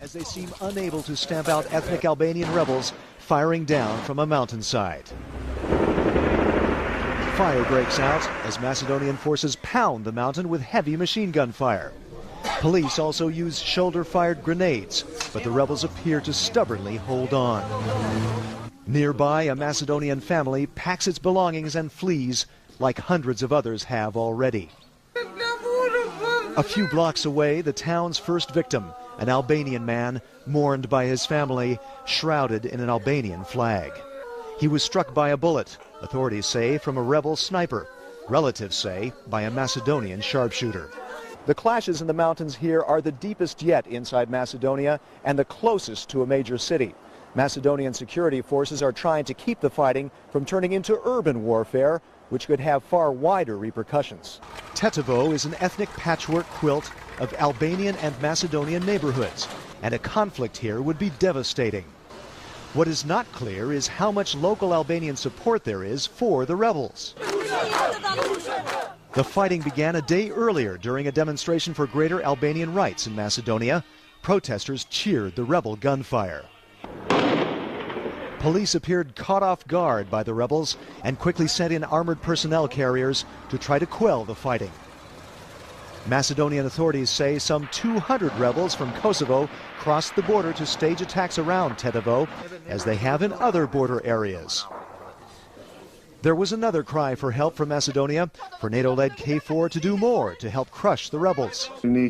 as they seem unable to stamp out ethnic Albanian rebels firing down from a mountainside. Fire breaks out as Macedonian forces pound the mountain with heavy machine gun fire. Police also use shoulder-fired grenades, but the rebels appear to stubbornly hold on. Nearby, a Macedonian family packs its belongings and flees, like hundreds of others have already. A few blocks away, the town's first victim, an Albanian man, mourned by his family, shrouded in an Albanian flag. He was struck by a bullet, authorities say from a rebel sniper. Relatives say by a Macedonian sharpshooter. The clashes in the mountains here are the deepest yet inside Macedonia and the closest to a major city. Macedonian security forces are trying to keep the fighting from turning into urban warfare, which could have far wider repercussions. Tetovo is an ethnic patchwork quilt of Albanian and Macedonian neighborhoods, and a conflict here would be devastating. What is not clear is how much local Albanian support there is for the rebels. The fighting began a day earlier during a demonstration for greater Albanian rights in Macedonia. Protesters cheered the rebel gunfire. Police appeared caught off guard by the rebels and quickly sent in armored personnel carriers to try to quell the fighting. Macedonian authorities say some 200 rebels from Kosovo crossed the border to stage attacks around Tetovo, as they have in other border areas. There was another cry for help from Macedonia, for NATO-led KFOR to do more to help crush the rebels. We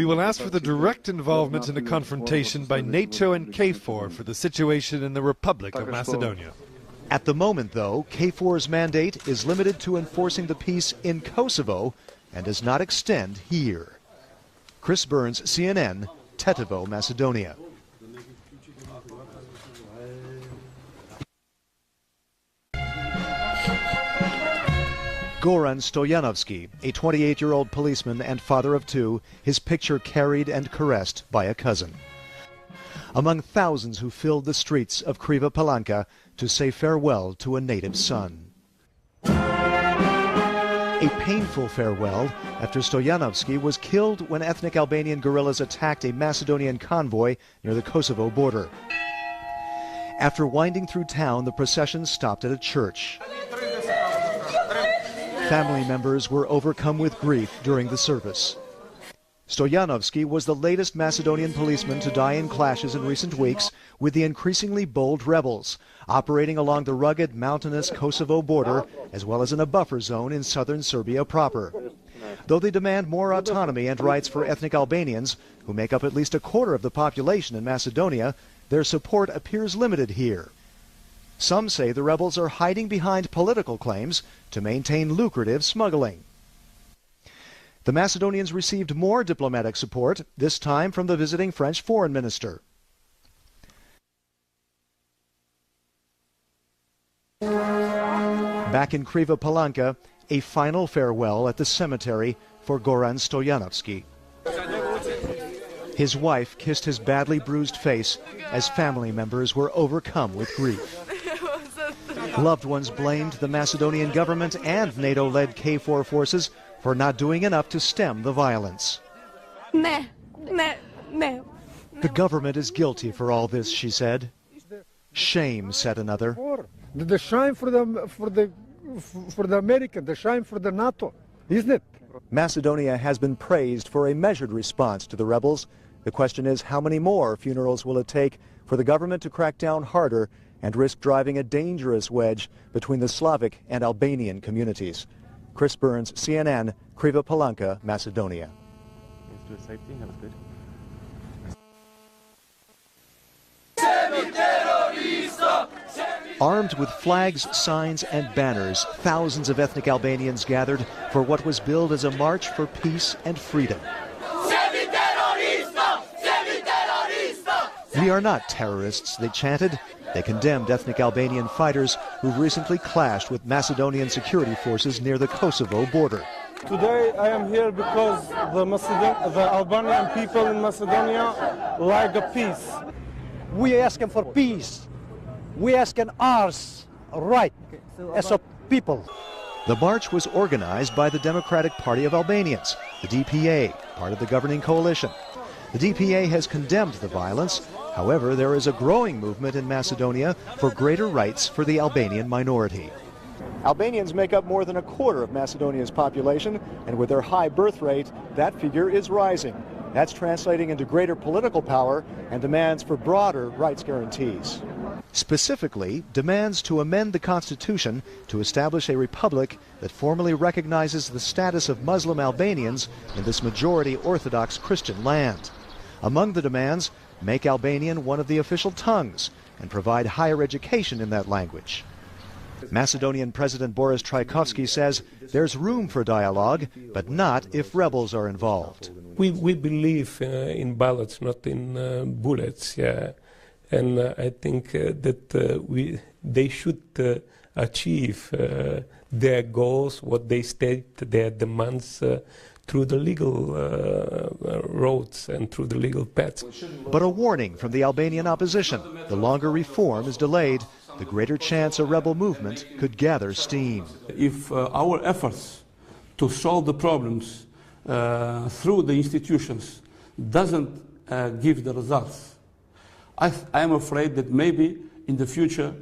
will ask for the direct involvement in a confrontation by NATO and KFOR for the situation in the Republic of Macedonia. At the moment, though, KFOR's mandate is limited to enforcing the peace in Kosovo and does not extend here. Chris Burns, CNN, Tetovo, Macedonia. Goran Stojanovski, a 28-year-old policeman and father of two, his picture carried and caressed by a cousin. Among thousands who filled the streets of Kriva Palanka to say farewell to a native son. A painful farewell after Stojanovski was killed when ethnic Albanian guerrillas attacked a Macedonian convoy near the Kosovo border. After winding through town, the procession stopped at a church. Family members were overcome with grief during the service. Stojanovski was the latest Macedonian policeman to die in clashes in recent weeks with the increasingly bold rebels, operating along the rugged, mountainous Kosovo border, as well as in a buffer zone in southern Serbia proper. Though they demand more autonomy and rights for ethnic Albanians, who make up at least a quarter of the population in Macedonia, their support appears limited here. Some say the rebels are hiding behind political claims to maintain lucrative smuggling. The Macedonians received more diplomatic support, this time from the visiting French foreign minister. Back in Kriva Palanka, a final farewell at the cemetery for Goran Stojanovski. His wife kissed his badly bruised face as family members were overcome with grief. Loved ones blamed the Macedonian government and NATO-led KFOR forces for not doing enough to stem the violence. The government is guilty for all this, she said. Shame, said another. The shame for the American, the shame for the NATO, isn't it? Macedonia has been praised for a measured response to the rebels. The question is, how many more funerals will it take for the government to crack down harder and risk driving a dangerous wedge between the Slavic and Albanian communities? Chris Burns, CNN, Kriva Palanka, Macedonia. Armed with flags, signs, and banners, thousands of ethnic Albanians gathered for what was billed as a march for peace and freedom. We are not terrorists, they chanted. They condemned ethnic Albanian fighters who recently clashed with Macedonian security forces near the Kosovo border. Today I am here because the Albanian people in Macedonia like a peace. We are asking for peace. We are asking ours right as a people. The march was organized by the Democratic Party of Albanians, the DPA, part of the governing coalition. The DPA has condemned the violence. However, there is a growing movement in Macedonia for greater rights for the Albanian minority. Albanians make up more than a quarter of Macedonia's population, and with their high birth rate, that figure is rising. That's translating into greater political power and demands for broader rights guarantees. Specifically, demands to amend the constitution to establish a republic that formally recognizes the status of Muslim Albanians in this majority Orthodox Christian land. Among the demands, make Albanian one of the official tongues and provide higher education in that language. Macedonian President Boris Trajkovski says there's room for dialogue, but not if rebels are involved. We believe in ballots, not in bullets. Yeah. And I think that they should achieve their goals, what they state, their demands, through the legal roads and through the legal paths. But a warning from the Albanian opposition: the longer reform is delayed, the greater chance a rebel movement could gather steam. If our efforts to solve the problems through the institutions doesn't give the results, I am afraid that maybe in the future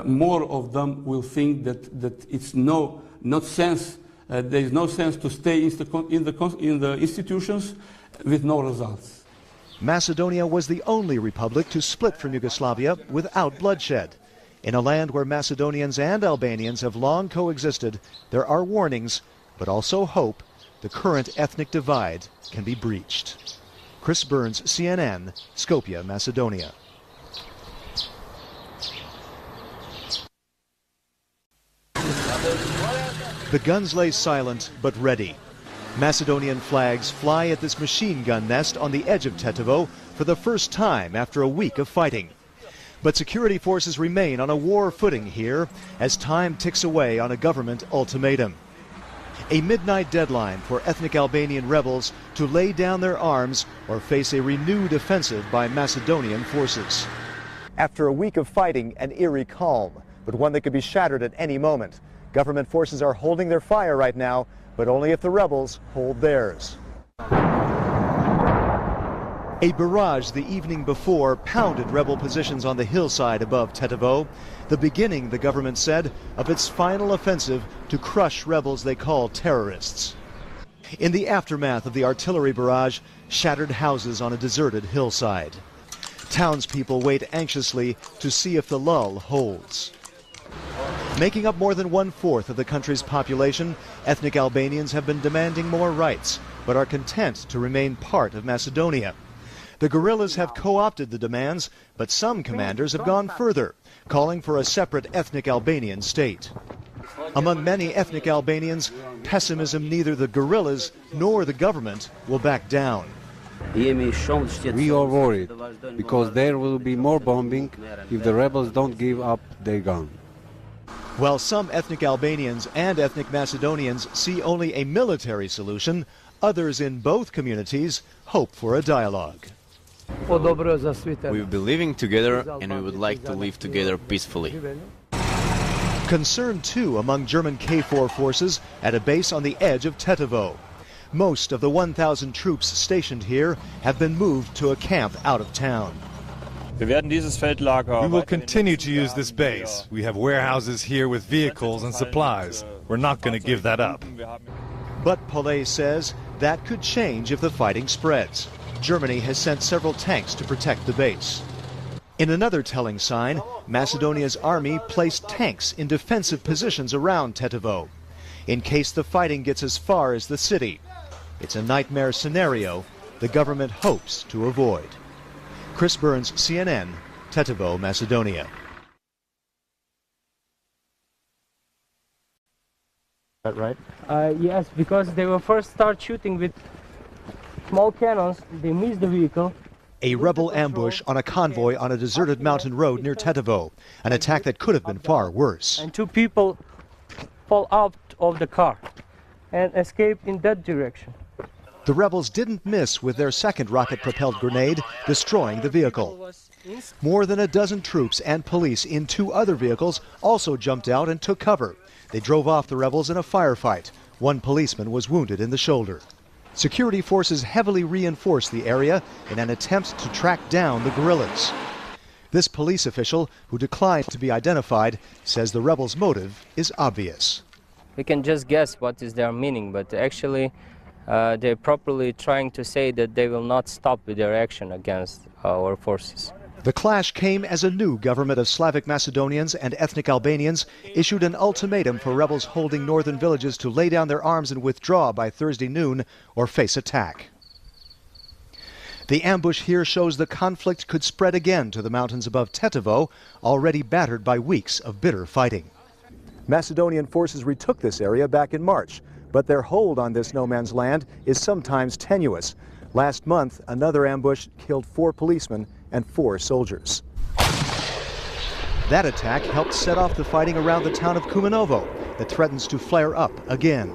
more of them will think that it's not sense. There is no sense to stay in the institutions with no results. Macedonia was the only republic to split from Yugoslavia without bloodshed. In a land where Macedonians and Albanians have long coexisted, there are warnings, but also hope the current ethnic divide can be breached. Chris Burns, CNN, Skopje, Macedonia. The guns lay silent but ready. Macedonian flags fly at this machine gun nest on the edge of Tetovo for the first time after a week of fighting. But security forces remain on a war footing here as time ticks away on a government ultimatum. A midnight deadline for ethnic Albanian rebels to lay down their arms or face a renewed offensive by Macedonian forces. After a week of fighting, an eerie calm, but one that could be shattered at any moment. Government forces are holding their fire right now, but only if the rebels hold theirs. A barrage the evening before pounded rebel positions on the hillside above Tetovo, the beginning, the government said, of its final offensive to crush rebels they call terrorists. In the aftermath of the artillery barrage, shattered houses on a deserted hillside. Townspeople wait anxiously to see if the lull holds. Making up more than 1/4 of the country's population, ethnic Albanians have been demanding more rights, but are content to remain part of Macedonia. The guerrillas have co-opted the demands, but some commanders have gone further, calling for a separate ethnic Albanian state. Among many ethnic Albanians, pessimism neither the guerrillas nor the government will back down. We are worried because there will be more bombing if the rebels don't give up their gun. While some ethnic Albanians and ethnic Macedonians see only a military solution, others in both communities hope for a dialogue. We will be living together and we would like to live together peacefully. Concern too among German KFOR forces at a base on the edge of Tetovo. Most of the 1,000 troops stationed here have been moved to a camp out of town. We will continue to use this base. We have warehouses here with vehicles and supplies. We're not going to give that up. But Pole says that could change if the fighting spreads. Germany has sent several tanks to protect the base. In another telling sign, Macedonia's army placed tanks in defensive positions around Tetovo, in case the fighting gets as far as the city. It's a nightmare scenario the government hopes to avoid. Chris Burns, CNN, Tetovo, Macedonia. Is that right? Yes, because they will first start shooting with small cannons, they miss the vehicle. A rebel ambush on a convoy on a deserted mountain road near Tetovo, an attack that could have been far worse. And 2 people fall out of the car and escape in that direction. The rebels didn't miss with their second rocket-propelled grenade, destroying the vehicle. More than a dozen troops and police in 2 other vehicles also jumped out and took cover. They drove off the rebels in a firefight. 1 policeman was wounded in the shoulder. Security forces heavily reinforced the area in an attempt to track down the guerrillas. This police official, who declined to be identified, says the rebels' motive is obvious. We can just guess what is their meaning, but actually they're properly trying to say that they will not stop with their action against our forces. The clash came as a new government of Slavic Macedonians and ethnic Albanians issued an ultimatum for rebels holding northern villages to lay down their arms and withdraw by Thursday noon or face attack. The ambush here shows the conflict could spread again to the mountains above Tetovo, already battered by weeks of bitter fighting. Macedonian forces retook this area back in March, but their hold on this no man's land is sometimes tenuous. Last month, another ambush killed 4 policemen and 4 soldiers. That attack helped set off the fighting around the town of Kumanovo that threatens to flare up again.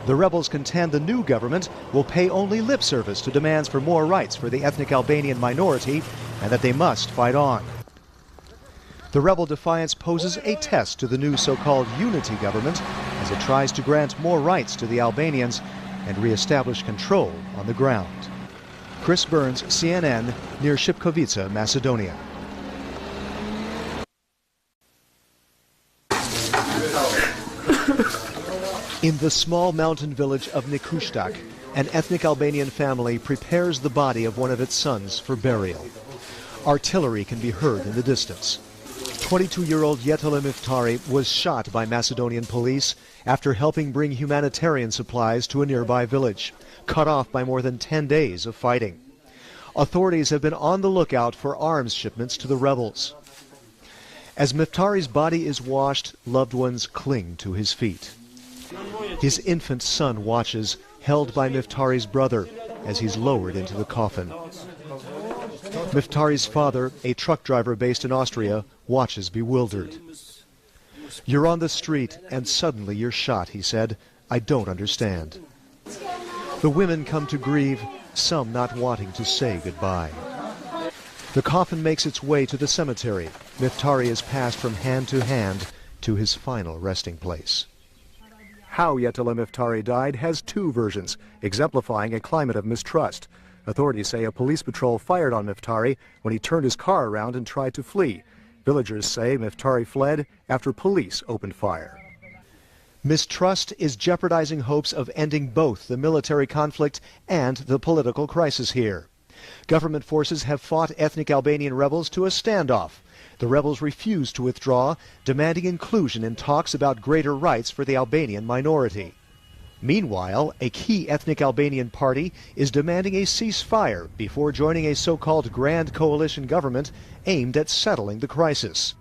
The rebels contend the new government will pay only lip service to demands for more rights for the ethnic Albanian minority and that they must fight on. The rebel defiance poses a test to the new so-called unity government as it tries to grant more rights to the Albanians and re-establish control on the ground. Chris Burns, CNN, near Shipkovica, Macedonia. In the small mountain village of Nikushtak, an ethnic Albanian family prepares the body of one of its sons for burial. Artillery can be heard in the distance. 22-year-old Jetele Miftari was shot by Macedonian police after helping bring humanitarian supplies to a nearby village, cut off by more than 10 days of fighting. Authorities have been on the lookout for arms shipments to the rebels. As Miftari's body is washed, loved ones cling to his feet. His infant son watches, held by Miftari's brother, as he's lowered into the coffin. Miftari's father, a truck driver based in Austria, watches bewildered. "You're on the street and suddenly you're shot," he said. "I don't understand." The women come to grieve, some not wanting to say goodbye. The coffin makes its way to the cemetery. Miftari is passed from hand to his final resting place. How Jetele Miftari died has 2 versions, exemplifying a climate of mistrust. Authorities say a police patrol fired on Miftari when he turned his car around and tried to flee. Villagers say Miftari fled after police opened fire. Mistrust is jeopardizing hopes of ending both the military conflict and the political crisis here. Government forces have fought ethnic Albanian rebels to a standoff. The rebels refuse to withdraw, demanding inclusion in talks about greater rights for the Albanian minority. Meanwhile, a key ethnic Albanian party is demanding a ceasefire before joining a so-called Grand Coalition government aimed at settling the crisis.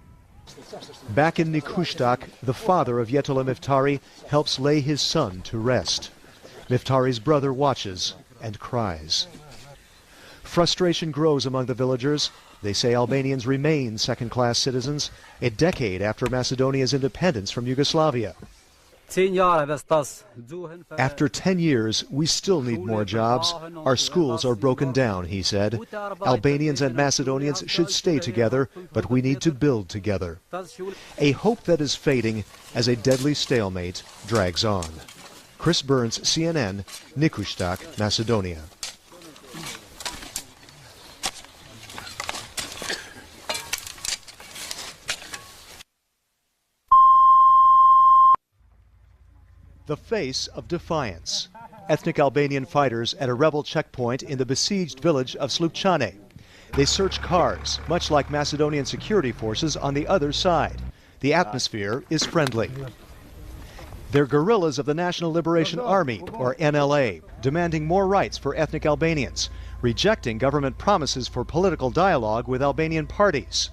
Back in Nikushtak, the father of Jetele Miftari helps lay his son to rest. Miftari's brother watches and cries. Frustration grows among the villagers. They say Albanians remain second-class citizens a decade after Macedonia's independence from Yugoslavia. After 10 years, we still need more jobs. Our schools are broken down, he said. Albanians and Macedonians should stay together, but we need to build together. A hope that is fading as a deadly stalemate drags on. Chris Burns, CNN, Nikushtak, Macedonia. The face of defiance. Ethnic Albanian fighters at a rebel checkpoint in the besieged village of Slupčane. They search cars, much like Macedonian security forces on the other side. The atmosphere is friendly. They're guerrillas of the National Liberation Army, or NLA, demanding more rights for ethnic Albanians, rejecting government promises for political dialogue with Albanian parties.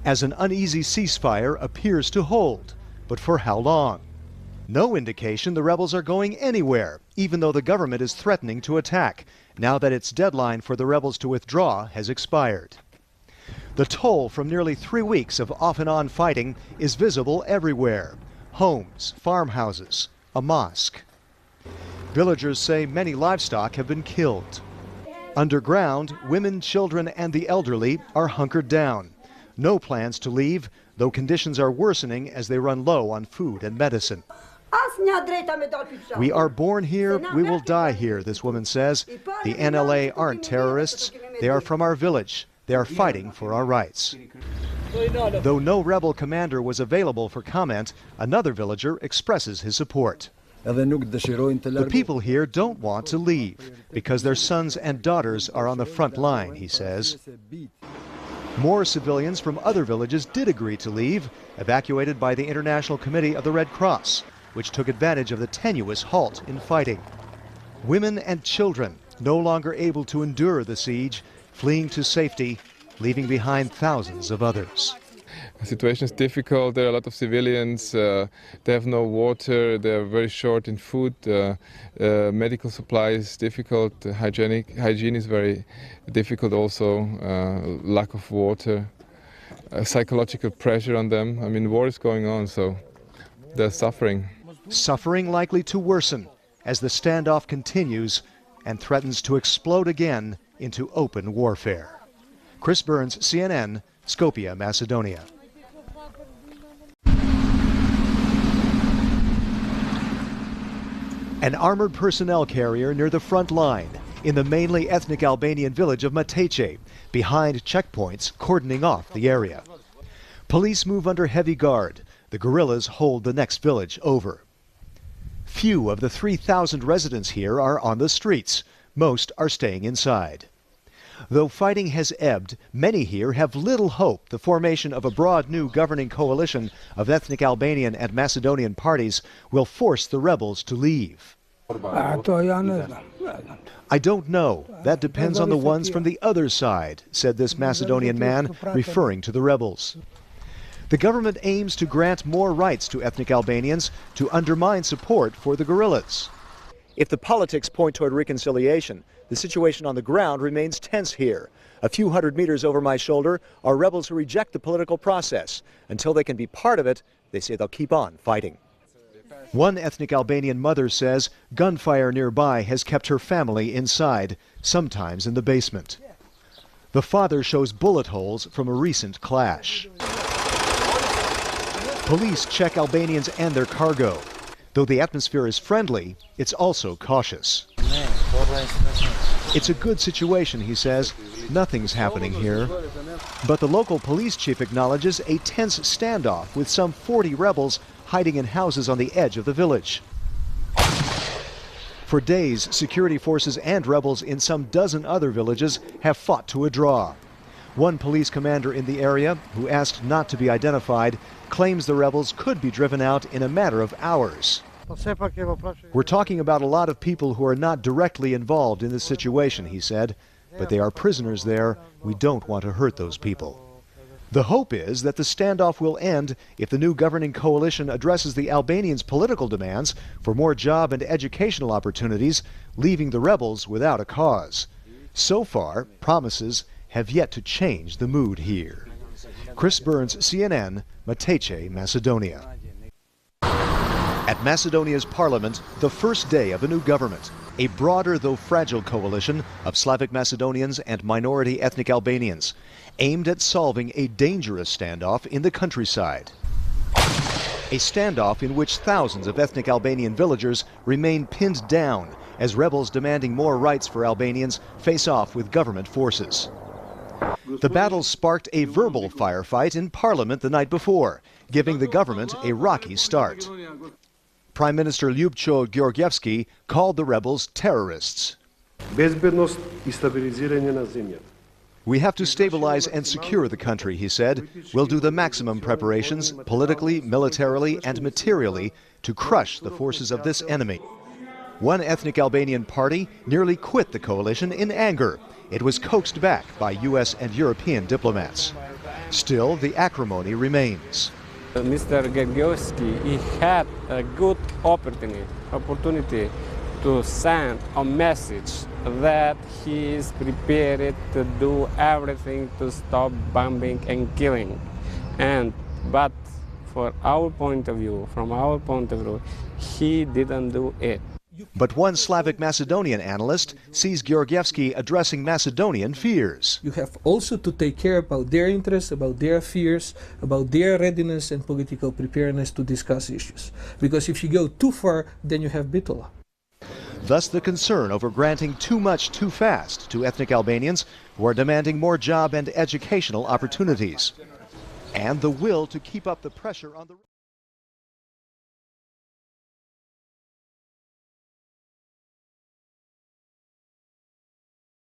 As an uneasy ceasefire appears to hold, but for how long? No indication the rebels are going anywhere, even though the government is threatening to attack, now that its deadline for the rebels to withdraw has expired. The toll from nearly 3 weeks of off-and-on fighting is visible everywhere. Homes, farmhouses, a mosque. Villagers say many livestock have been killed. Underground, women, children, and the elderly are hunkered down. No plans to leave, though conditions are worsening as they run low on food and medicine. We are born here, we will die here, this woman says. The NLA aren't terrorists. They are from our village. They are fighting for our rights. Though no rebel commander was available for comment, another villager expresses his support. The people here don't want to leave because their sons and daughters are on the front line, he says. More civilians from other villages did agree to leave, evacuated by the International Committee of the Red Cross, which took advantage of the tenuous halt in fighting. Women and children, no longer able to endure the siege, fleeing to safety, leaving behind thousands of others. The situation is difficult. There are a lot of civilians. They have no water. They are very short in food. Medical supply is difficult. Hygiene is very difficult also. Lack of water. Psychological pressure on them. I mean, war is going on, so they're suffering. Suffering likely to worsen as the standoff continues and threatens to explode again into open warfare. Chris Burns, CNN, Skopje, Macedonia. An armored personnel carrier near the front line in the mainly ethnic Albanian village of Mateje, behind checkpoints cordoning off the area. Police move under heavy guard. The guerrillas hold the next village over. Few of the 3,000 residents here are on the streets. Most are staying inside. Though fighting has ebbed, many here have little hope the formation of a broad new governing coalition of ethnic Albanian and Macedonian parties will force the rebels to leave. I don't know. That depends on the ones from the other side, said this Macedonian man, referring to the rebels. The government aims to grant more rights to ethnic Albanians to undermine support for the guerrillas. If the politics point toward reconciliation, the situation on the ground remains tense here. A few hundred meters over my shoulder are rebels who reject the political process. Until they can be part of it, they say they'll keep on fighting. One ethnic Albanian mother says gunfire nearby has kept her family inside, sometimes in the basement. The father shows bullet holes from a recent clash. Police check Albanians and their cargo. Though the atmosphere is friendly, it's also cautious. It's a good situation, he says. Nothing's happening here. But the local police chief acknowledges a tense standoff with some 40 rebels hiding in houses on the edge of the village. For days, security forces and rebels in some dozen other villages have fought to a draw. One police commander in the area, who asked not to be identified, claims the rebels could be driven out in a matter of hours. We're talking about a lot of people who are not directly involved in this situation, he said, but they are prisoners there. We don't want to hurt those people. The hope is that the standoff will end if the new governing coalition addresses the Albanians' political demands for more job and educational opportunities, leaving the rebels without a cause. So far, promises have yet to change the mood here. Chris Burns, CNN, Mateje, Macedonia. At Macedonia's parliament, the first day of a new government, a broader though fragile coalition of Slavic Macedonians and minority ethnic Albanians, aimed at solving a dangerous standoff in the countryside. A standoff in which thousands of ethnic Albanian villagers remain pinned down as rebels demanding more rights for Albanians face off with government forces. The battle sparked a verbal firefight in parliament the night before, giving the government a rocky start. Prime Minister Ljupčo Georgievski called the rebels terrorists. We have to stabilize and secure the country, he said. We'll do the maximum preparations, politically, militarily, and materially, to crush the forces of this enemy. One ethnic Albanian party nearly quit the coalition in anger. It was coaxed back by U.S. and European diplomats. Still, the acrimony remains. Mr. Georgievski, he had a good opportunity to send a message that he is prepared to do everything to stop bombing and killing. But from our point of view, he didn't do it. But one Slavic Macedonian analyst sees Georgievski addressing Macedonian fears. You have also to take care about their interests, about their fears, about their readiness and political preparedness to discuss issues. Because if you go too far, then you have Bitola. Thus the concern over granting too much too fast to ethnic Albanians who are demanding more job and educational opportunities. And the will to keep up the pressure on the